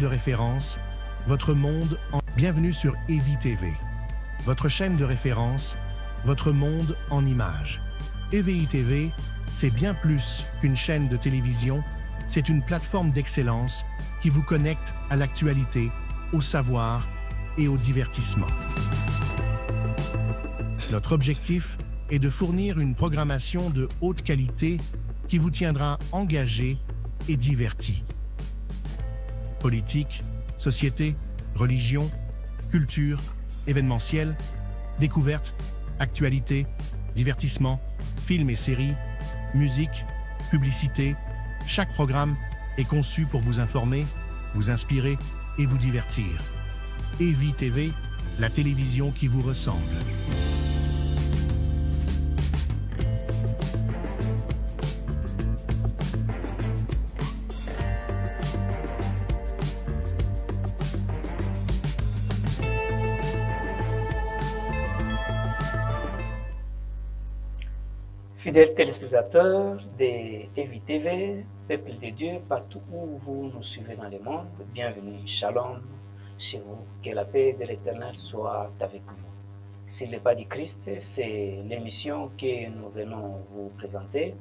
De référence, votre monde en... Bienvenue sur EVI TV, votre chaîne de référence, votre monde en images. EVI TV, c'est bien plus qu'une chaîne de télévision, c'est une plateforme d'excellence qui vous connecte à l'actualité, au savoir et au divertissement. Notre objectif est de fournir une programmation de haute qualité qui vous tiendra engagé et diverti. Politique, société, religion, culture, événementiel, découverte, actualité, divertissement, films et séries, musique, publicité, chaque programme est conçu pour vous informer, vous inspirer et vous divertir. EVI TV, la télévision qui vous ressemble. Fidèles téléspectateurs de EVI TV, peuple de Dieu, partout où vous nous suivez dans le monde, bienvenue, shalom chez vous, que la paix de l'Éternel soit avec vous. Sur le pas du Christ, c'est l'émission que nous venons vous présenter,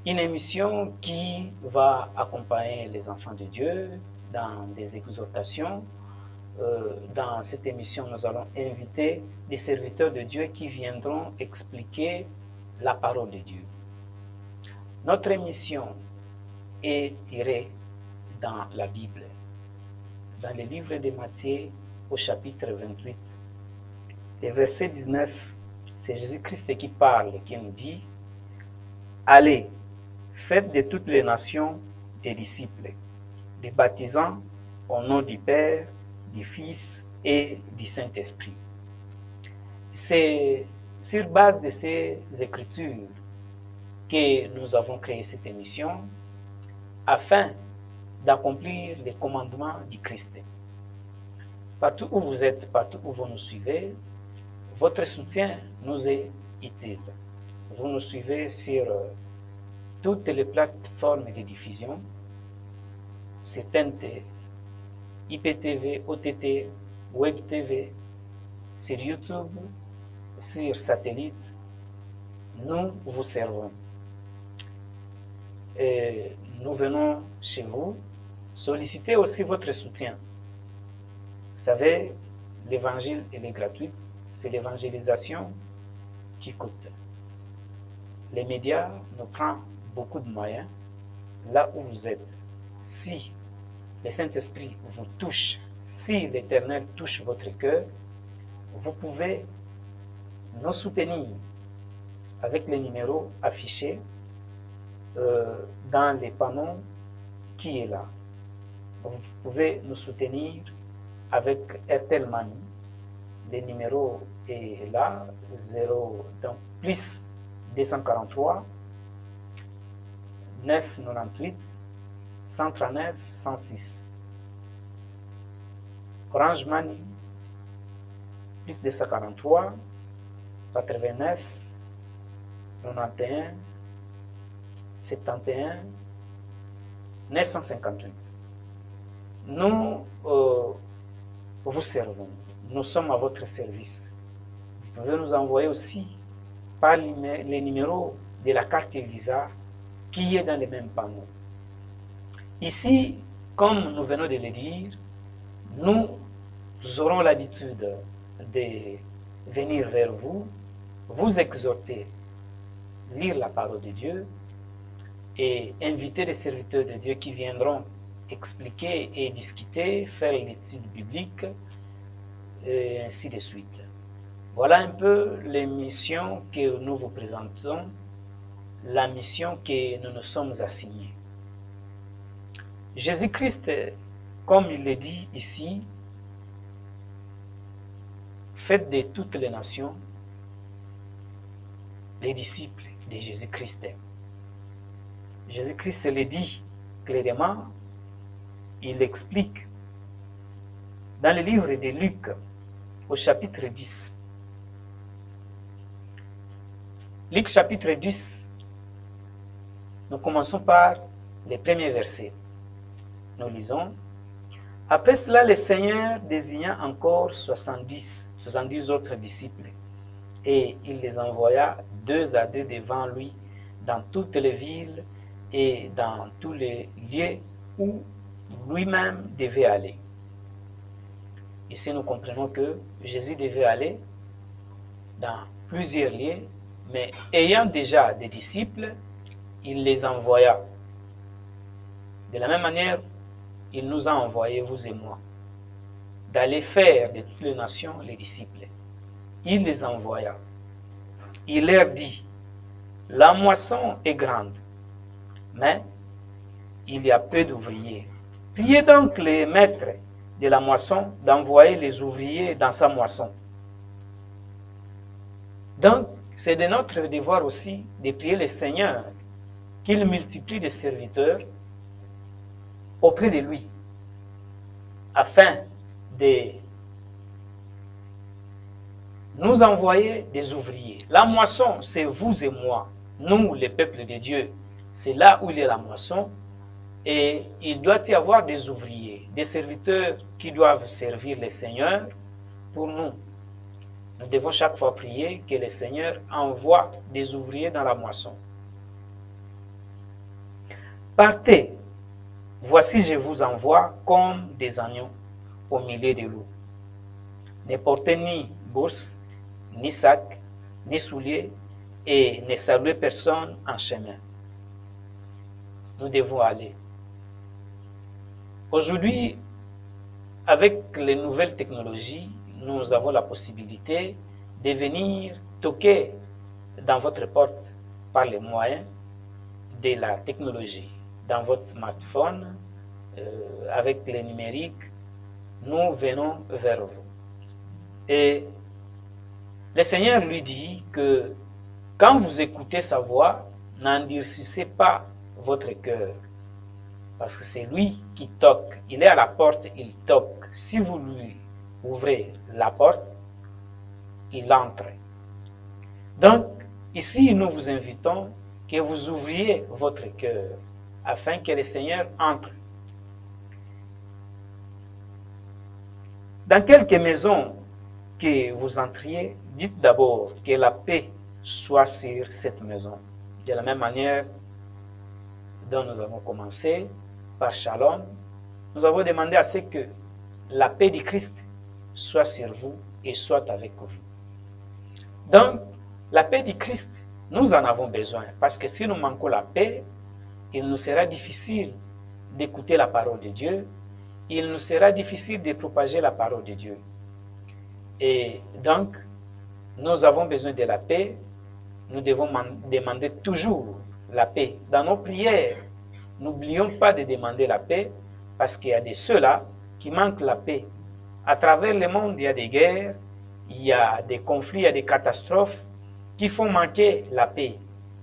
une émission qui va accompagner les enfants de Dieu dans des exhortations. Dans cette émission, nous allons inviter des serviteurs de Dieu qui viendront expliquer la parole de Dieu. Notre émission est tirée dans la Bible, dans le livre de Matthieu au chapitre 28. Et verset 19, c'est Jésus-Christ qui parle, qui nous dit « Allez, faites de toutes les nations des disciples, les baptisant au nom du Père, du Fils et du Saint-Esprit. » C'est sur base de ces écritures que nous avons créé cette émission afin d'accomplir les commandements du Christ. Partout où vous êtes, partout où vous nous suivez, votre soutien nous est utile. Vous nous suivez sur toutes les plateformes de diffusion, sur TNT, IPTV, OTT, Web TV, sur YouTube, sur satellite, nous vous servons. Et nous venons chez vous solliciter aussi votre soutien. Vous savez, l'évangile est gratuit, c'est l'évangélisation qui coûte. Les médias nous prennent beaucoup de moyens là où vous êtes. Si le Saint-Esprit vous touche, si l'Éternel touche votre cœur, vous pouvez nous soutenir avec les numéros affichés dans les panneaux qui est là. Vous pouvez nous soutenir avec Airtel Money. Le numéro est là, 0, donc plus 243 998 139 106. Orange Money, plus 243 89 91 71 958. Nous vous servons. Nous sommes à votre service. Vous pouvez nous envoyer aussi par les numéros de la carte Visa qui est dans les mêmes panneaux. Ici, comme nous venons de le dire, nous aurons l'habitude de venir vers vous, vous exhorter, lire la parole de Dieu et inviter les serviteurs de Dieu qui viendront expliquer et discuter, faire l'étude biblique et ainsi de suite. Voilà un peu les missions que nous vous présentons, la mission que nous nous sommes assignés. Jésus-Christ, comme il le dit ici, faites de toutes les nations les disciples de Jésus-Christ. Jésus-Christ le dit clairement, il explique dans le livre de Luc au chapitre 10. Luc chapitre 10, nous commençons par les premiers versets. Nous lisons Après cela, le Seigneur désigna encore 70 autres disciples, et il les envoya 2 à 2 devant lui dans toutes les villes et dans tous les lieux où lui-même devait aller. Ici, nous comprenons que Jésus devait aller dans plusieurs lieux, mais ayant déjà des disciples, il les envoya. De la même manière, il nous a envoyés, vous et moi, d'aller faire de toutes les nations les disciples. Il les envoya. Il leur dit, la moisson est grande, mais il y a peu d'ouvriers. Priez donc les maîtres de la moisson d'envoyer les ouvriers dans sa moisson. Donc, c'est de notre devoir aussi de prier le Seigneur qu'il multiplie des serviteurs auprès de lui, afin de nous envoyer des ouvriers. La moisson, c'est vous et moi, nous, les peuples de Dieu. C'est là où il y a la moisson, et il doit y avoir des ouvriers, des serviteurs qui doivent servir le Seigneur pour nous. Nous devons chaque fois prier que le Seigneur envoie des ouvriers dans la moisson. Partez, voici je vous envoie comme des agneaux au milieu des loups. Ne portez ni bourse, ni sac, ni souliers, et ne saluez personne en chemin. Nous devons aller. Aujourd'hui, avec les nouvelles technologies, nous avons la possibilité de venir toquer dans votre porte par les moyens de la technologie. Dans votre smartphone, avec le numérique, nous venons vers vous. Et le Seigneur lui dit que quand vous écoutez sa voix, n'endurcissez pas votre cœur. Parce que c'est lui qui toque. Il est à la porte, il toque. Si vous lui ouvrez la porte, il entre. Donc, ici, nous vous invitons que vous ouvriez votre cœur afin que le Seigneur entre. Dans quelques maisons que vous entriez, dites d'abord que la paix soit sur cette maison. De la même manière dont nous avons commencé, par Shalom, nous avons demandé à ce que la paix du Christ soit sur vous et soit avec vous. Donc, la paix du Christ, nous en avons besoin, parce que si nous manquons la paix, il nous sera difficile d'écouter la parole de Dieu, il nous sera difficile de propager la parole de Dieu. Et donc, nous avons besoin de la paix, nous devons demander toujours la paix. Dans nos prières, n'oublions pas de demander la paix, parce qu'il y a de ceux-là qui manquent la paix. À travers le monde, il y a des guerres, il y a des conflits, il y a des catastrophes qui font manquer la paix.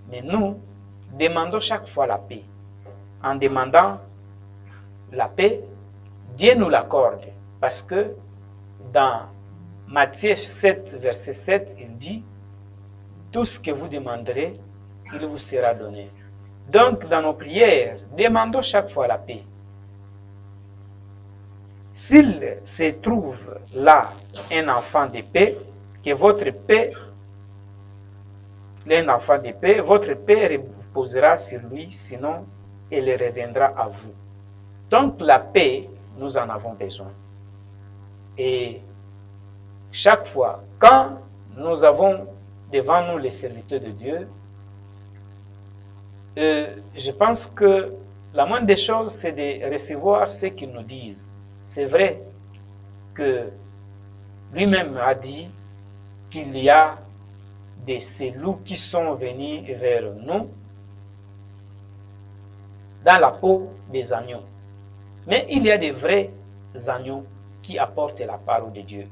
Mais nous, demandons chaque fois la paix. En demandant la paix, Dieu nous l'accorde. Parce que dans Matthieu 7, verset 7, il dit, tout ce que vous demanderez, il vous sera donné. Donc, dans nos prières, demandons chaque fois la paix. S'il se trouve là un enfant de paix, que votre paix, un enfant de paix, votre paix reposera sur lui, sinon elle reviendra à vous. Donc, la paix, nous en avons besoin. Et chaque fois, quand nous avons devant nous les serviteurs de Dieu, je pense que la moindre des choses, c'est de recevoir ce qu'ils nous disent. C'est vrai que lui-même a dit qu'il y a ces loups qui sont venus vers nous dans la peau des agneaux. Mais il y a des vrais agneaux qui apportent la parole de Dieu.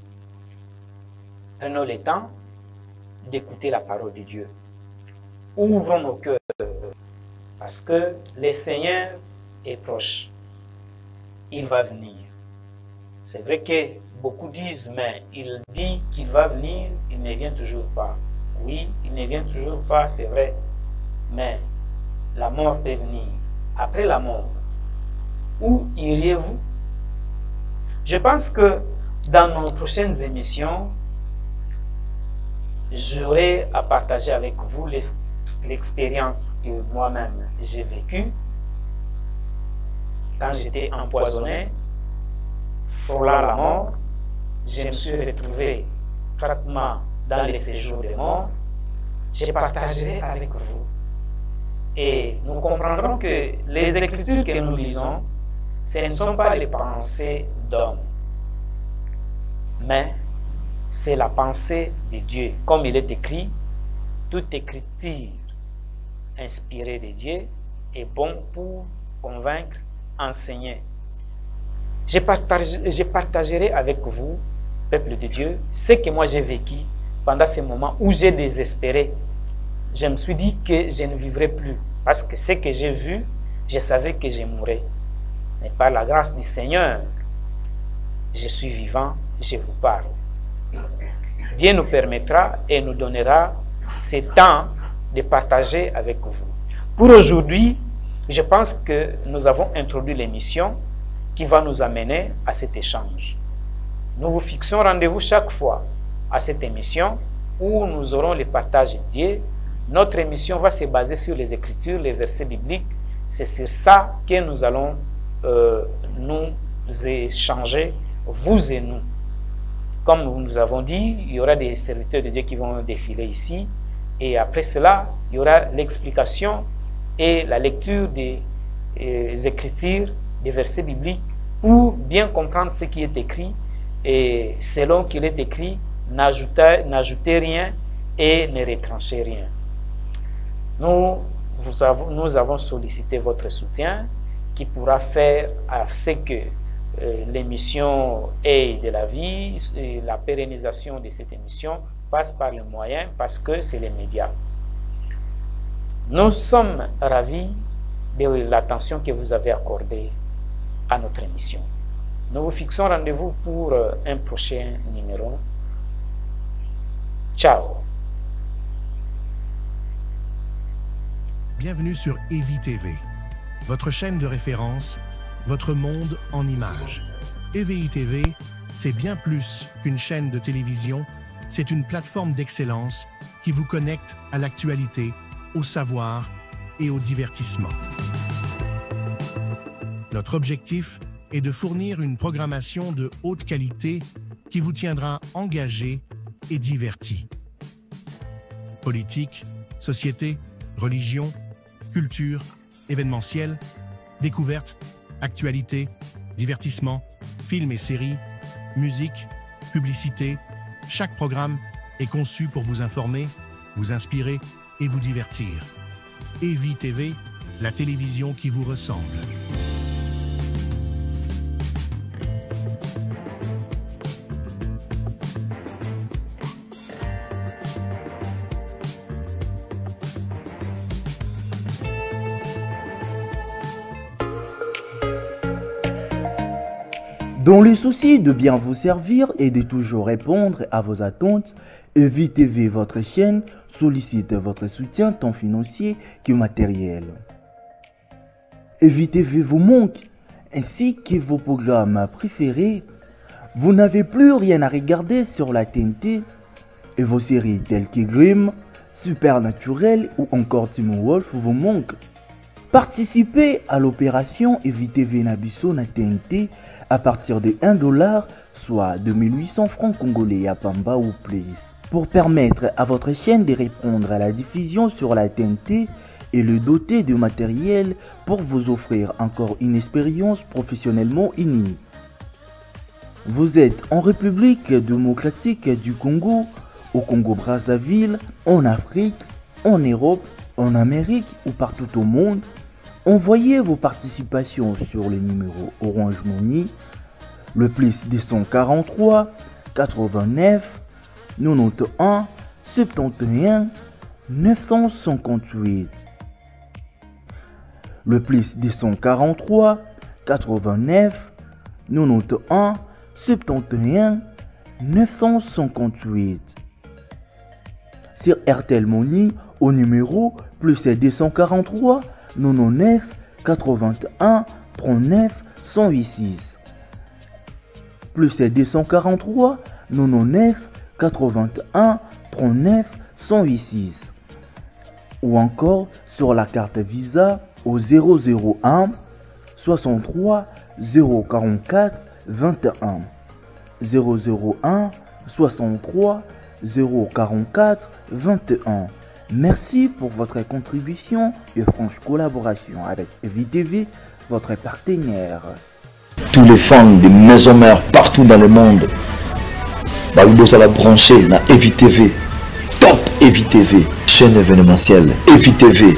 Prenons le temps d'écouter la parole de Dieu. Ouvrons nos cœurs. Parce que le Seigneur est proche. Il va venir. C'est vrai que beaucoup disent, mais il dit qu'il va venir, il ne vient toujours pas. Oui, il ne vient toujours pas, c'est vrai. Mais la mort peut venir. Après la mort, où iriez-vous? Je pense que dans nos prochaines émissions, j'aurai à partager avec vous l'expérience que moi-même j'ai vécue quand j'étais empoisonné, frôlant la mort. Je me suis retrouvé pratiquement dans les séjours des morts. Je partagerai avec vous. Et nous comprendrons que les Écritures que nous lisons, ce ne sont pas les pensées d'hommes, mais c'est la pensée de Dieu. Comme il est écrit, toute écriture inspirée de Dieu est bon pour convaincre, enseigner. Je partagerai avec vous, peuple de Dieu, ce que moi j'ai vécu pendant ces moments où j'ai désespéré. Je me suis dit que je ne vivrai plus parce que ce que j'ai vu, je savais que je mourrais. Mais par la grâce du Seigneur, je suis vivant, je vous parle. Dieu nous permettra et nous donnera ce temps de partager avec vous. Pour aujourd'hui, je pense que nous avons introduit l'émission qui va nous amener à cet échange. Nous vous fixons rendez-vous chaque fois à cette émission où nous aurons le partage de Dieu. Notre émission va se baser sur les Écritures, les versets bibliques. C'est sur ça que nous allons nous échanger, vous et nous. Comme nous avons dit, il y aura des serviteurs de Dieu qui vont défiler ici. Et après cela, il y aura l'explication et la lecture des Écritures, des versets bibliques, pour bien comprendre ce qui est écrit. Et selon qu'il est écrit, n'ajoutez rien et ne retranchez rien. Nous avons sollicité votre soutien qui pourra faire à ce que l'émission ait de la vie, et la pérennisation de cette émission passe par les moyens parce que c'est les médias. Nous sommes ravis de l'attention que vous avez accordée à notre émission. Nous vous fixons rendez-vous pour un prochain numéro. Ciao. Bienvenue sur EVI TV, votre chaîne de référence, votre monde en images. EVI TV, c'est bien plus qu'une chaîne de télévision, c'est une plateforme d'excellence qui vous connecte à l'actualité, au savoir et au divertissement. Notre objectif est de fournir une programmation de haute qualité qui vous tiendra engagé et diverti. Politique, société, religion, culture, événementiel, découverte, actualité, divertissement, films et séries, musique, publicité, chaque programme est conçu pour vous informer, vous inspirer et vous divertir. EVI TV, la télévision qui vous ressemble. Dans le souci de bien vous servir et de toujours répondre à vos attentes, EVI TV, votre chaîne, sollicite votre soutien tant financier que matériel. EVI TV vous manque, ainsi que vos programmes préférés. Vous n'avez plus rien à regarder sur la TNT et vos séries telles que Grimm, Supernatural ou encore Teen Wolf vous manquent. Participez à l'opération EVI TV Nabiso na TNT à partir de 1 $, soit 2800 francs congolais à Pamba ou plus, pour permettre à votre chaîne de répondre à la diffusion sur la TNT et le doter de matériel pour vous offrir encore une expérience professionnellement unique. Vous êtes en République démocratique du Congo, au Congo-Brazzaville, en Afrique, en Europe, en Amérique ou partout au monde. Envoyez vos participations sur le numéro Orange Money, le plus 243 89 91 71 958. Le plus 243 89 91 71 958. Sur RTL Money au numéro plus 243 99 81 39 186. plus 243 99 81 39 186 ou encore sur la carte Visa au 001 63 044 21 001 63 044 21. Merci pour votre contribution et franche collaboration avec EVI-TV, votre partenaire. Tous les fans de Maison Mère partout dans le monde, vous allez brancher dans EVI-TV, top EVI-TV, chaîne événementielle EVI-TV.